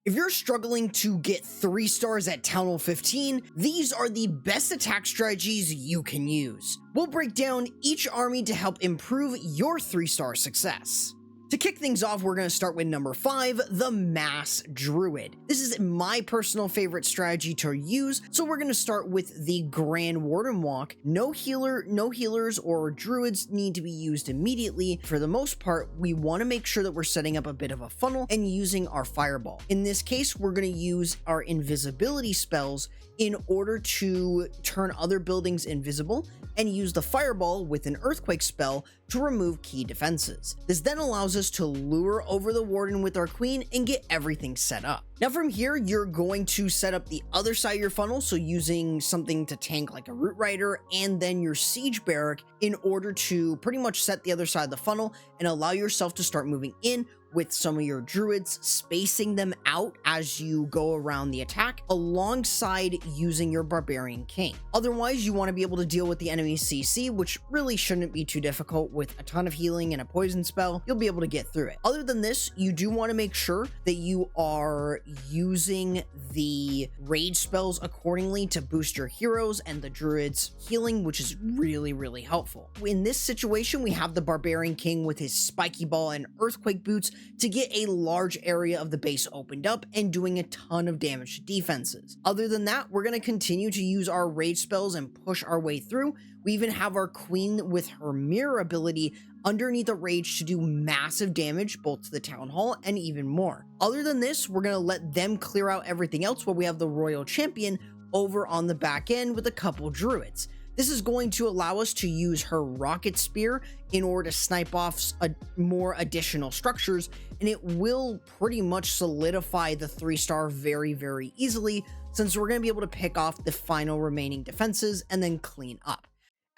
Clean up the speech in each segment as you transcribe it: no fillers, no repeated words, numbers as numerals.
If you're struggling to get 3 stars at Town Hall 15, these are the best attack strategies you can use. We'll break down each army to help improve your 3-star success. To kick things off, we're going to start with number 5, the Mass Druid. This is my personal favorite strategy to use, so we're going to start with the Grand Warden Walk. No healers or druids need to be used immediately. For the most part, we want to make sure that we're setting up a bit of a funnel and using our fireball. In this case, we're going to use our invisibility spells in order to turn other buildings invisible and use the fireball with an earthquake spell to remove key defenses. This then allows us to lure over the warden with our queen and get everything set up. Now from here, you're going to set up the other side of your funnel, so using something to tank like a root rider and then your siege barrack in order to pretty much set the other side of the funnel and allow yourself to start moving in with some of your druids, spacing them out as you go around the attack alongside using your barbarian king. Otherwise, you want to be able to deal with the enemy CC, which really shouldn't be too difficult. With a ton of healing and a poison spell, you'll be able to get through it. Other than this, you do want to make sure that you are using the rage spells accordingly to boost your heroes and the druids healing, which is really helpful. In this situation, we have the barbarian king with his spiky ball and earthquake boots to get a large area of the base opened up and doing a ton of damage to defenses. Other than that, we're going to continue to use our rage spells and push our way through. We even have our queen with her mirror ability underneath a rage to do massive damage both to the town hall and even more. Other than this, we're going to let them clear out everything else while we have the royal champion over on the back end with a couple druids. This is going to allow us to use her rocket spear in order to snipe off more additional structures, and it will pretty much solidify the 3-star very easily, since we're going to be able to pick off the final remaining defenses and then clean up.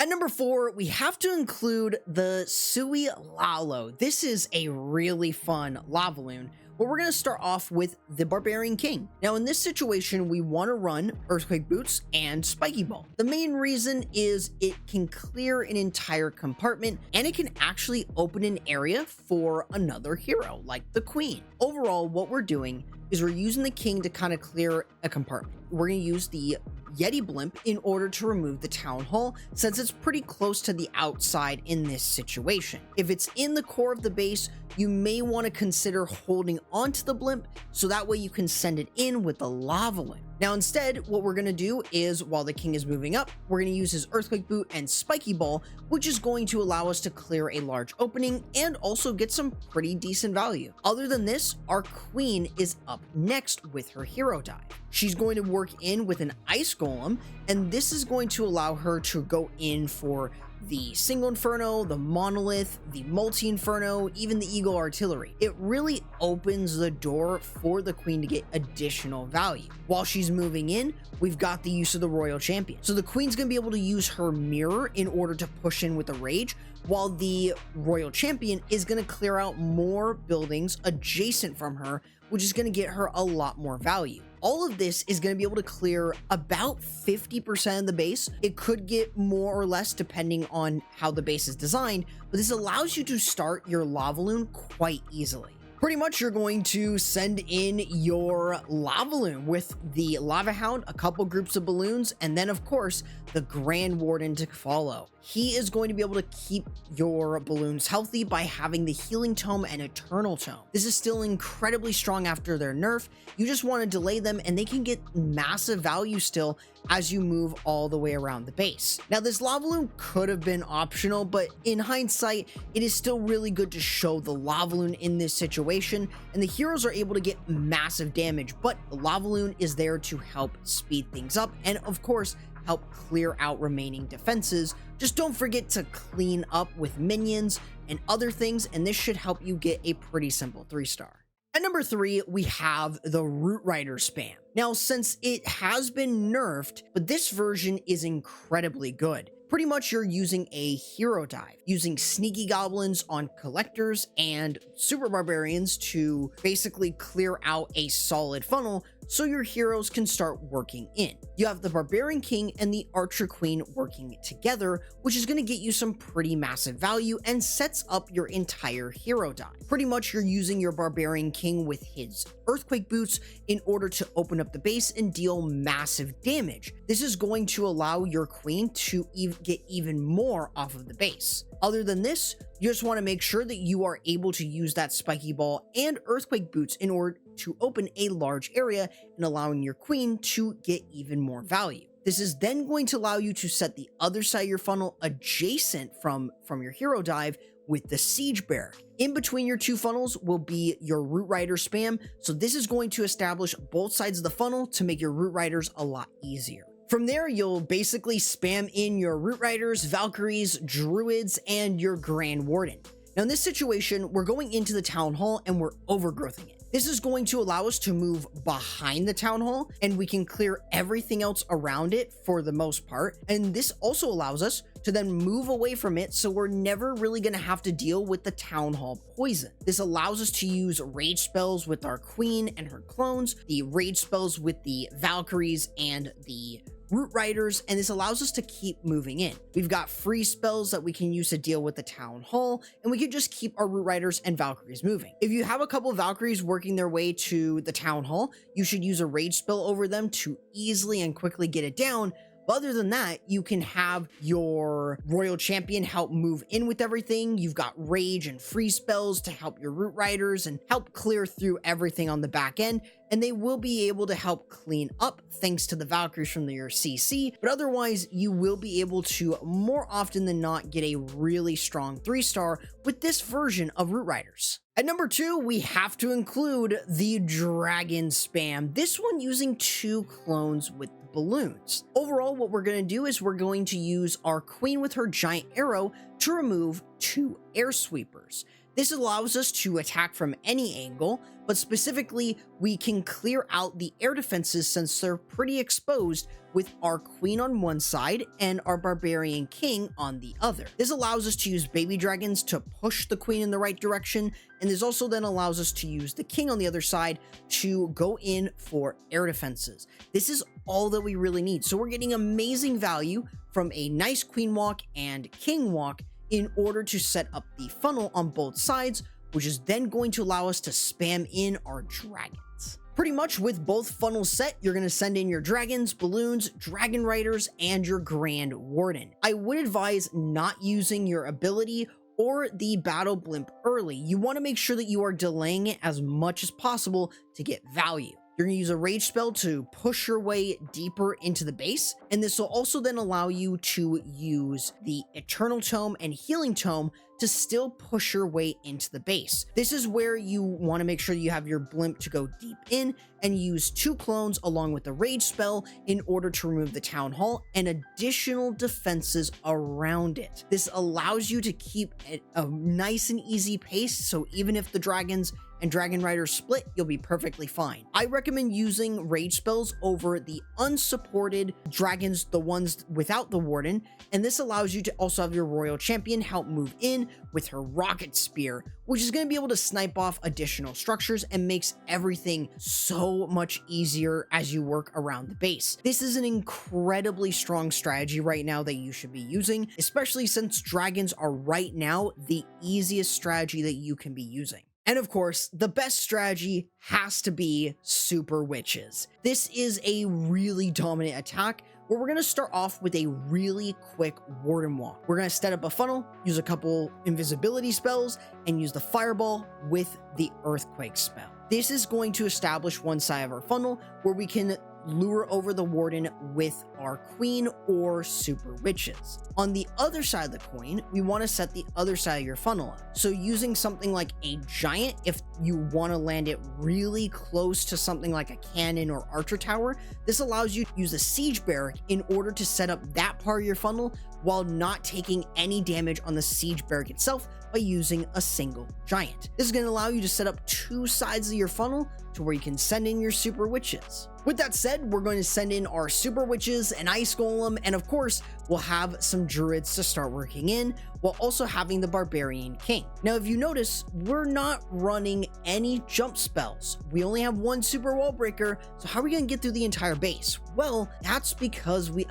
At number 4, we have to include the Sui Lavaloon. This is a really fun Lavaloon. But we're going to start off with the Barbarian King. Now in this situation, we want to run Earthquake Boots and Spiky Ball. The main reason is it can clear an entire compartment and it can actually open an area for another hero like the Queen. Overall, what we're doing is we're using the King to kind of clear a compartment. We're going to use the Yeti blimp in order to remove the town hall, since it's pretty close to the outside in this situation. If it's in the core of the base, you may want to consider holding onto the blimp so that way you can send it in with the Lavaloon. Now instead, what we're going to do is, while the king is moving up, we're going to use his earthquake boot and spiky ball, which is going to allow us to clear a large opening and also get some pretty decent value. Other than this, our queen is up next with her hero dive. She's going to work in with an ice golem, and this is going to allow her to go in for the single inferno, the monolith, the multi-inferno, even the eagle artillery. It really opens the door for the queen to get additional value. While she's moving in, we've got the use of the royal champion. So the queen's gonna be able to use her mirror in order to push in with a rage, while the royal champion is gonna clear out more buildings adjacent from her, which is gonna get her a lot more value. All of this is going to be able to clear about 50% of the base. It could get more or less depending on how the base is designed, but this allows you to start your Lavaloon quite easily. Pretty much you're going to send in your Lavaloon with the Lava Hound, a couple groups of balloons, and then of course the Grand Warden to follow. He is going to be able to keep your balloons healthy by having the Healing Tome and Eternal Tome. This is still incredibly strong after their nerf. You just want to delay them and they can get massive value still as you move all the way around the base. Now this Lavaloon could have been optional, but in hindsight, it is still really good to show the Lavaloon in this situation, and the heroes are able to get massive damage, but the Lavaloon is there to help speed things up and of course help clear out remaining defenses. Just don't forget to clean up with minions and other things, and this should help you get a pretty simple 3-star. At number 3, we have the Root Rider spam. Now, since it has been nerfed, but this version is incredibly good. Pretty much you're using a hero dive, using sneaky goblins on collectors and super barbarians to basically clear out a solid funnel so your heroes can start working in. You have the Barbarian King and the Archer Queen working together, which is going to get you some pretty massive value and sets up your entire hero dive. Pretty much you're using your Barbarian King with his Earthquake Boots in order to open up the base and deal massive damage. This is going to allow your queen to get even more off of the base. Other than this, you just want to make sure that you are able to use that Spiky Ball and Earthquake Boots in order to open a large area and allowing your queen to get even more value. This is then going to allow you to set the other side of your funnel adjacent from your hero dive with the Siege Barrack. In between your two funnels will be your Root Rider spam, so this is going to establish both sides of the funnel to make your Root Riders a lot easier. From there, you'll basically spam in your Root Riders, Valkyries, Druids, and your Grand Warden. Now in this situation, we're going into the Town Hall and we're overgrowthing it. This is going to allow us to move behind the Town Hall, and we can clear everything else around it for the most part. And this also allows us to then move away from it, so we're never really going to have to deal with the Town Hall poison. This allows us to use rage spells with our queen and her clones, the rage spells with the Valkyries and the Root Riders, and this allows us to keep moving in. We've got free spells that we can use to deal with the Town Hall, and we can just keep our Root Riders and Valkyries moving. If you have a couple of Valkyries working their way to the Town Hall, you should use a rage spell over them to easily and quickly get it down. But other than that, you can have your Royal Champion help move in with everything. You've got rage and free spells to help your Root Riders and help clear through everything on the back end. And they will be able to help clean up thanks to the Valkyries from your CC. But otherwise, you will be able to more often than not get a really strong 3-star with this version of Root Riders. At number 2, we have to include the Dragon spam. This one using 2 clones with balloons. Overall, what we're going to do is we're going to use our queen with her giant arrow to remove 2 air sweepers. This allows us to attack from any angle, but specifically, we can clear out the air defenses since they're pretty exposed with our queen on one side and our Barbarian King on the other. This allows us to use baby dragons to push the queen in the right direction, and this also then allows us to use the king on the other side to go in for air defenses. This is all that we really need. So we're getting amazing value from a nice queen walk and king walk in order to set up the funnel on both sides, which is then going to allow us to spam in our dragons. Pretty much with both funnels set, you're going to send in your dragons, balloons, dragon riders, and your Grand Warden. I would advise not using your ability or the battle blimp early. You want to make sure that you are delaying it as much as possible to get value. You're going to use a rage spell to push your way deeper into the base, and this will also then allow you to use the Eternal Tome and Healing Tome to still push your way into the base. This is where you want to make sure you have your blimp to go deep in and use 2 clones along with the rage spell in order to remove the Town Hall and additional defenses around it. This allows you to keep a nice and easy pace, so even if the dragons and Dragon Riders split, you'll be perfectly fine. I recommend using rage spells over the unsupported dragons, the ones without the Warden, and this allows you to also have your Royal Champion help move in with her Rocket Spear, which is going to be able to snipe off additional structures and makes everything so much easier as you work around the base. This is an incredibly strong strategy right now that you should be using, especially since dragons are right now the easiest strategy that you can be using. And of course, the best strategy has to be Super Witches. This is a really dominant attack where we're going to start off with a really quick Warden Walk. We're going to set up a funnel, use a couple invisibility spells, and use the Fireball with the Earthquake spell. This is going to establish one side of our funnel where we can lure over the Warden with our queen or Super Witches. On the other side of the coin, we want to set the other side of your funnel up. So using something like a giant, if you want to land it really close to something like a cannon or archer tower, this allows you to use a siege barrack in order to set up that part of your funnel while not taking any damage on the siege barrack itself by using a single giant. This is going to allow you to set up 2 sides of your funnel to where you can send in your Super Witches. With that said, we're going to send in our Super Witches, an Ice Golem, and of course, we'll have some Druids to start working in. while also having the Barbarian King. Now, if you notice, we're not running any jump spells. We only have one super wall breaker, so how are we going to get through the entire base? Well, that's because we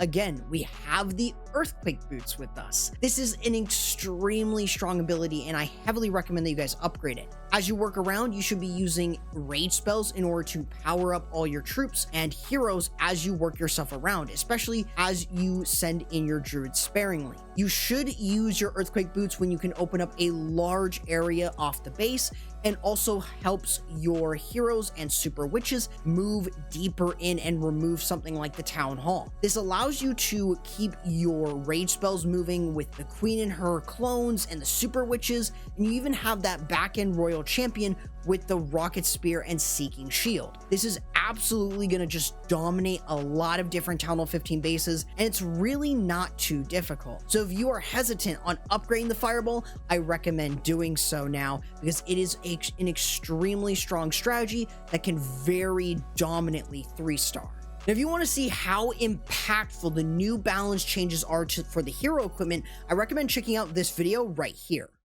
have the Earthquake Boots with us. This is an extremely strong ability, and I heavily recommend that you guys upgrade it. As you work around, you should be using rage spells in order to power up all your troops and heroes as you work yourself around, especially as you send in your druids sparingly. You should use your Earthquake Boots when you can open up a large area off the base, and also helps your heroes and super witches move deeper in and remove something like the town hall. This allows you to keep your rage spells moving with the queen and her clones and the super witches, and you even have that back end royal champion with the rocket spear and seeking shield. This is absolutely going to just dominate a lot of different Town Hall 15 bases, and it's really not too difficult. So if you are hesitant on upgrading the fireball, I recommend doing so now, because it is an extremely strong strategy that can very dominantly 3-star. Now, if you want to see how impactful the new balance changes are for the hero equipment, I recommend checking out this video right here.